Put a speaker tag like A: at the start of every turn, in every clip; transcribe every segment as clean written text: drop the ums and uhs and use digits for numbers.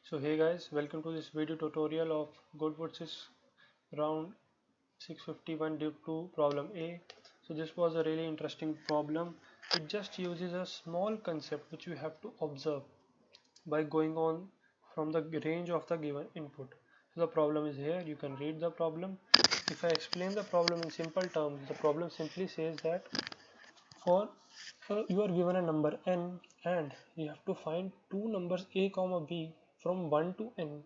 A: So hey guys, welcome to this video tutorial of Goldwoods round 651 due to problem A. So this was a really interesting problem. It just uses a small concept which you have to observe by going on from the range of the given input. So the problem is here, you can read the problem. If I explain the problem in simple terms, the problem simply says that for you are given a number n and you have to find two numbers a comma b from 1 to n,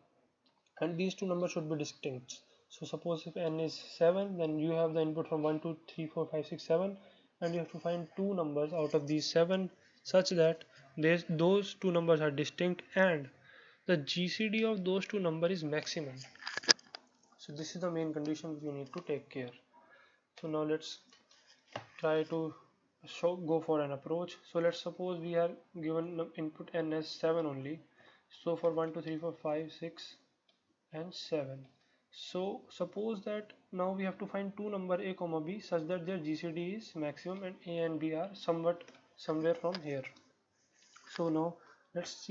A: and these two numbers should be distinct. So suppose if n is 7, then you have the input from 1 2 3 4 5 6 7, and you have to find two numbers out of these 7 such that those two numbers are distinct and the GCD of those two numbers is maximum. So this is the main condition which you need to take care. So now let's try to go for an approach. So let's suppose we are given input n as 7 only. So for 1 2 3 4 5 6 and 7, so suppose that now we have to find two number a comma b such that their GCD is maximum and a and b are somewhere from here. So now let's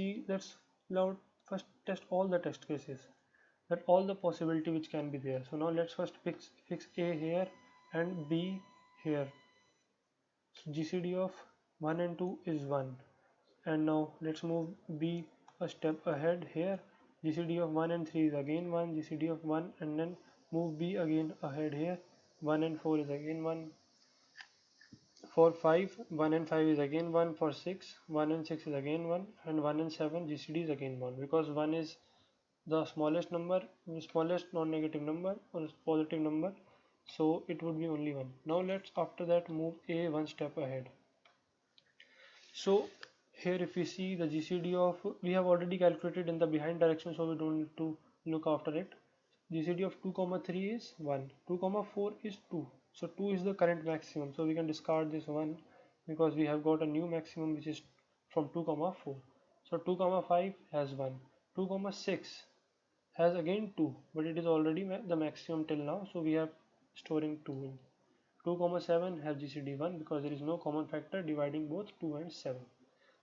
A: now first test all the test cases, that all the possibility which can be there. So now let's first fix a here and b here. So GCD of 1 and 2 is 1, and now let's move b a step ahead here. GCD of 1 and 3 is again 1, GCD of 1, and then move b again ahead here. 1 and 4 is again 1. For 5, 1 and 5 is again 1. For 6, 1 and 6 is again 1, and 1 and 7 GCD is again 1, because 1 is the smallest number, the smallest non-negative number or positive number, so it would be only 1. Now let's after that move a one step ahead. So here if we see the GCD of, we have already calculated in the behind direction, so we don't need to look after it. GCD of 2 comma 3 is 1, 2 comma 4 is 2, so 2 is the current maximum, so we can discard this 1 because we have got a new maximum which is from 2 comma 4. So 2 comma 5 has 1, 2 comma 6 has again 2, but it is already the maximum till now, so we are storing 2 in. 2 comma 7 have GCD 1 because there is no common factor dividing both 2 and 7.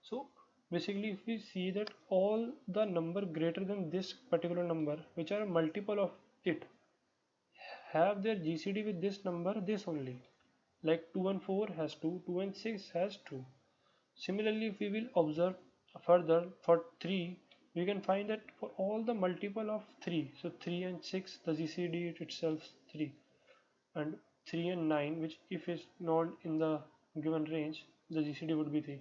A: So basically if we see that all the number greater than this particular number which are a multiple of it have their GCD with this number, this only, like 2 and 4 has 2, 2 and 6 has 2. Similarly, if we will observe further for 3, we can find that for all the multiple of 3, so 3 and 6, the GCD itself 3, and 3 and 9, which if is not in the given range, the GCD would be 3.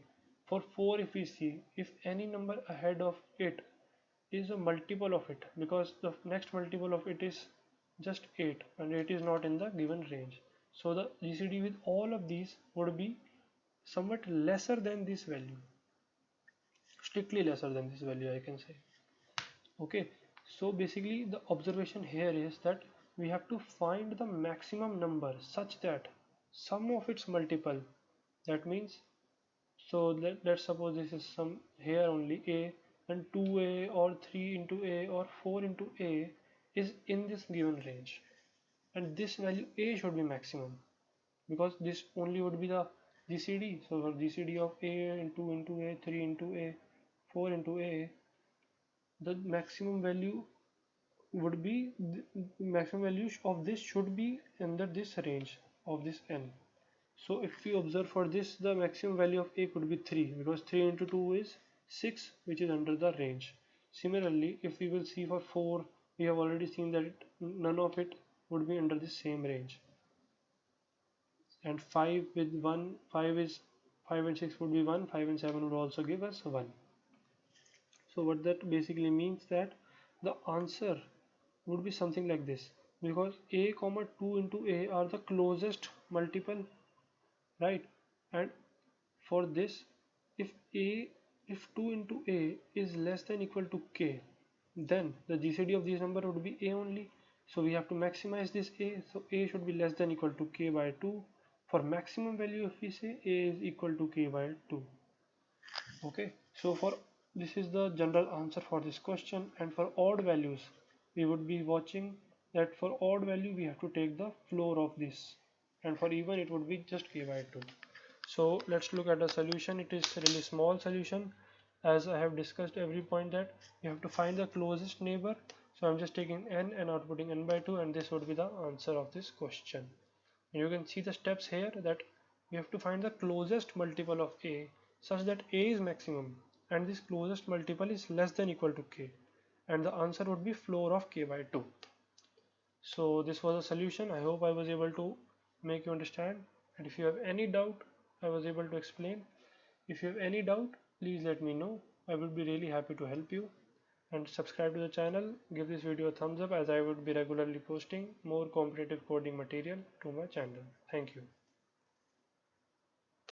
A: For 4, if we see, if any number ahead of it is a multiple of it, because the next multiple of it is just 8 and 8 is not in the given range, so the GCD with all of these would be somewhat lesser than this value, strictly lesser than this value, I can say. Okay, so basically the observation here is that we have to find the maximum number such that sum of its multiple, that means, so let's suppose this is some here only a, and 2a or 3 into a or 4 into a is in this given range, and this value a should be maximum because this only would be the GCD. So for GCD of a into a, 3 into a, 4 into a, the maximum value would be, the maximum value of this should be under this range of this n. So if we observe for this, the maximum value of a could be 3 because 3 into 2 is 6, which is under the range. Similarly, if we will see for 4, we have already seen that none of it would be under the same range. And 5 with 1, 5 is 5 and 6 would be 1, 5 and 7 would also give us 1. So what that basically means that the answer would be something like this, because a comma 2 into a are the closest multiple, right? And for this, if 2 into a is less than equal to k, then the GCD of this number would be a only, so we have to maximize this a, so a should be less than equal to k by 2. For maximum value, if we say a is equal to k by 2. Okay, so for this is the general answer for this question. And for odd values, we would be watching that for odd value we have to take the floor of this, and for even it would be just k by 2. So let's look at the solution. It is a really small solution. as I have discussed every point that you have to find the closest neighbor. So I'm just taking n and outputting n by 2, and this would be the answer of this question. And you can see the steps here that we have to find the closest multiple of a such that a is maximum and this closest multiple is less than equal to k, and the answer would be floor of k by 2. So this was a solution. I hope I was able to make you understand, and if you have any doubt, I was able to explain. If you have any doubt, please let me know. I would be really happy to help you. And subscribe to the channel, give this video a thumbs up, as I would be regularly posting more competitive coding material to my channel. Thank you.